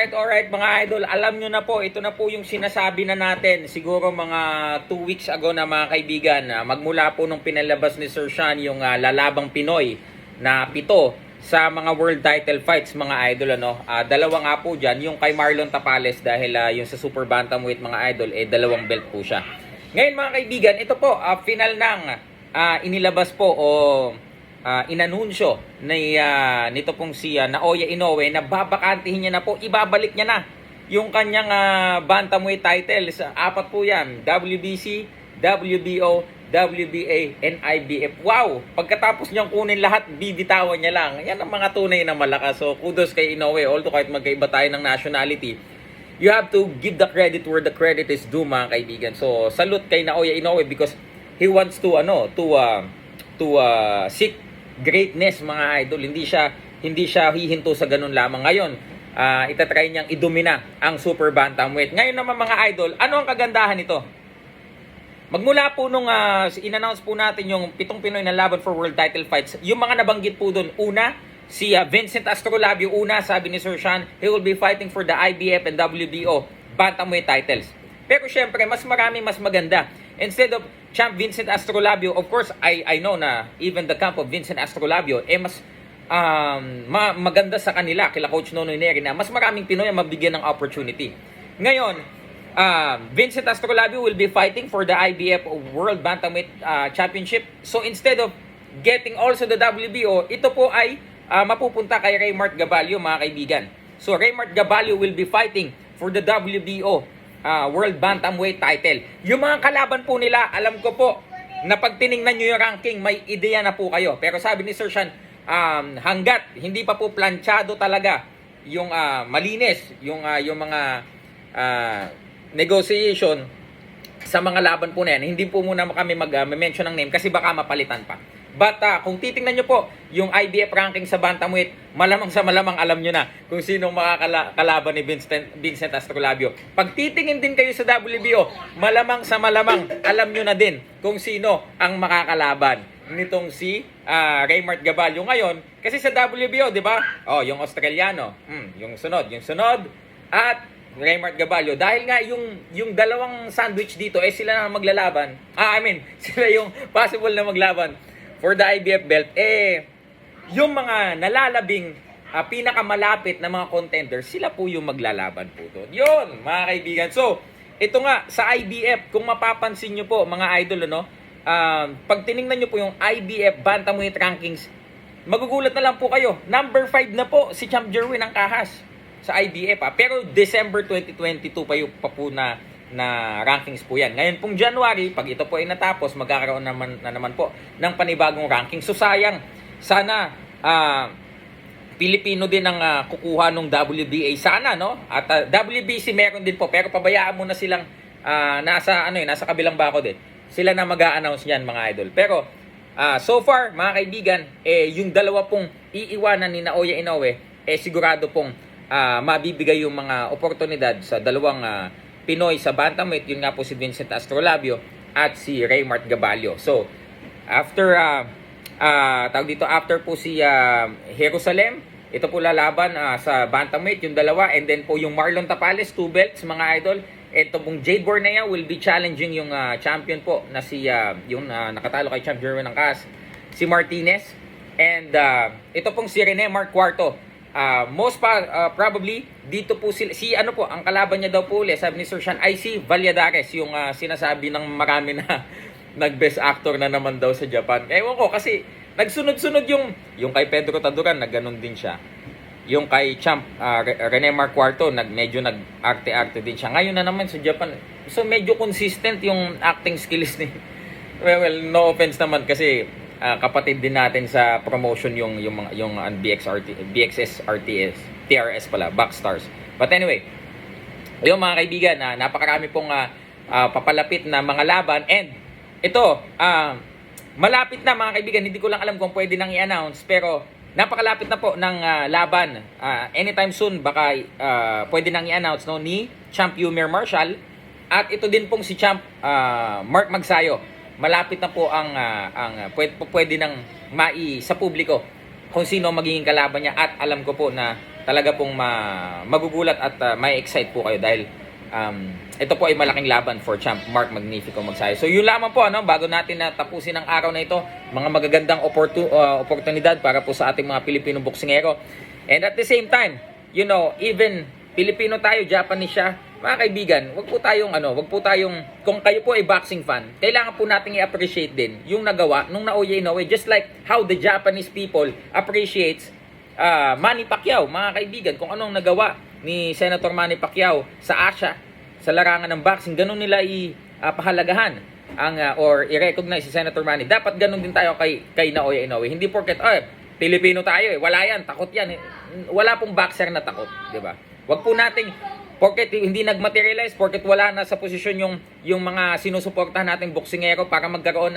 Alright mga idol, alam nyo na po, ito na po yung sinasabi na natin siguro mga 2 weeks ago na mga kaibigan. Magmula po nung pinalabas ni Sir Sean yung lalabang Pinoy na 7 sa mga world title fights mga idol. Dalawa nga po dyan, yung kay Marlon Tapales dahil yung sa super bantamweight mga idol, dalawang belt po siya. Ngayon mga kaibigan, ito po, final ng inilabas po o inanunsyo nito pong si Naoya Inoue na babakantihin niya na po, ibabalik niya na yung kanyang bantamweight title. Sa 4 po yan, WBC, WBO, WBA, and IBF. Wow! Pagkatapos niyang kunin lahat, bibitawan niya lang. Yan ang mga tunay na malakas. So kudos kay Inoue, although kahit magkaiba tayo ng nationality, you have to give the credit where the credit is due mga kaibigan. So salute kay Naoya Inoue because he wants to seek greatness mga idol. Hindi siya hihinto sa ganun lamang. Ngayon, itatry niyang idumina ang super bantamweight. Ngayon naman mga idol, ano ang kagandahan nito? Magmula po nung in-announce po natin yung 7 Pinoy na laban for world title fights, yung mga nabanggit po doon, una, si Vincent Astrolabio, sabi ni Sir Sean, he will be fighting for the IBF and WBO bantamweight titles. Pero syempre, mas maganda. Instead of Champ Vincent Astrolabio, of course, I know na even the camp of Vincent Astrolabio, mas maganda sa kanila, kila Coach Nonoy Neri, na mas maraming Pinoy ang mabigyan ng opportunity. Ngayon, Vincent Astrolabio will be fighting for the IBF World Bantamweight Championship. So instead of getting also the WBO, ito po ay mapupunta kay Raymart Gabalio mga kaibigan. So Raymart Gabalio will be fighting for the WBO World Bantamweight title. Yung mga kalaban po nila, alam ko po na pag tiningnan nyo yung ranking, may ideya na po kayo. Pero sabi ni Sir Sean, hanggat hindi pa po planchado talaga yung malinis, yung mga negotiation sa mga laban po na yan, hindi po muna kami mag-mention ng name kasi baka mapalitan pa. But kung titingnan nyo po yung IBF ranking sa bantamweight, malamang sa malamang alam nyo na kung sinong makakalaban ni Vincent Astrolabio. Pag titingin din kayo sa WBO, malamang sa malamang alam nyo na din kung sino ang makakalaban nitong si Raymart Gabalio ngayon. Kasi sa WBO, di ba? Yung Australiano, yung sunod, at Raymart Gabalio. Dahil nga yung dalawang sandwich dito, sila na maglalaban. Sila yung possible na maglaban for the IBF belt. Yung mga nalalabing pinakamalapit na mga contenders, sila po yung maglalaban po doon. Yun, mga kaibigan. So, ito nga, sa IBF, kung mapapansin nyo po, mga idol, pag tinignan nyo po yung IBF Bantamweight Rankings, magugulat na lang po kayo. Number 5 na po si Champ Jerwin ng Kahas sa IBF. Pero December 2022 pa po na rankings po yan. Ngayon pong January, pag ito po ay natapos, magkakaroon na naman po ng panibagong ranking. So sayang, sana Pilipino din ang kukuha ng WBA sana, no? At WBC meron din po, pero pabayaan mo na silang nasa kabilang bako din. Sila na mag-a-announce niyan mga idol. Pero so far, mga kaibigan, yung dalawa pong iiwanan ni Naoya Inoue, sigurado pong mabibigay yung mga oportunidad sa dalawang Pinoy sa bantamweight. Yun nga po si Vincent Astrolabio at si Raymart Gabalio. So, after after po si Jerusalem, ito po lalaban sa bantamweight, yung dalawa, and then po yung Marlon Tapales, 2 belts mga idol. Ito pong Jade Bornea will be challenging yung champion po na si yung nakatalo kay Champ Jerwin ng Kahas, si Martinez. And ito pong si Rene Mark Cuarto. Probably dito po ang kalaban niya daw po ulit, sabi ni Sir Sean, ay si Valladares, yung sinasabi ng marami na nag-best actor na naman daw sa Japan. Ewan ko kasi nagsunod-sunod yung kay Pedro Taduran, nagganon din siya. Yung kay Champ Rene Mark Cuarto, medyo nag-arte-arte din siya. Ngayon na naman sa Japan. So medyo consistent yung acting skills ni well, no offense naman kasi kapatid din natin sa promotion yung BXS RTS TRS pala, Backstars. But anyway, yung mga kaibigan, napakarami pong papalapit na mga laban, and ito malapit na mga kaibigan. Hindi ko lang alam kung pwede nang i-announce, pero napakalapit na po ng laban. Anytime soon baka pwede nang i-announce ni Champ Yumir Marshall, at ito din pong si Champ Mark Magsayo. Malapit na po ang pwede nang sa publiko kung sino magiging kalaban niya, at alam ko po na talaga pong magugulat at may excite po kayo dahil ito po ay malaking laban for Champ Mark Magnifico Magsaysay. So yun lamang po, bago natin na tapusin ang araw na ito, mga magagandang oportunidad para po sa ating mga Pilipino boksingero. And at the same time, even Pilipino tayo, Japanese siya, mga kaibigan, wag po tayong, kung kayo po ay boxing fan, kailangan po nating i-appreciate din yung nagawa nung Naoya Inoue, just like how the Japanese people appreciates Manny Pacquiao, mga kaibigan, kung anong nagawa ni Senator Manny Pacquiao sa Asia, sa larangan ng boxing, ganun nila pahalagahan or i-recognize si Senator Manny. Dapat ganun din tayo kay Naoya Inoue. Hindi porket, Pilipino tayo wala yan, takot yan. Wala pong boxer na takot, di ba? Wag po nating porket hindi nagmaterialize, porket wala na sa posisyon yung mga sinusuportahan nating boksingero para magkaroon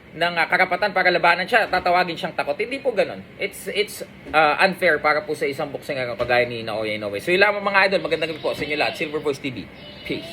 ng karapatan para labanan siya, tatawagin siyang takot. Hindi po ganoon. It's unfair para po sa isang boksingero kagaya ni Naoya Inoue. So yun lamang mga idol, magandang gabi po sa inyo lahat. Silver Voice TV. Peace.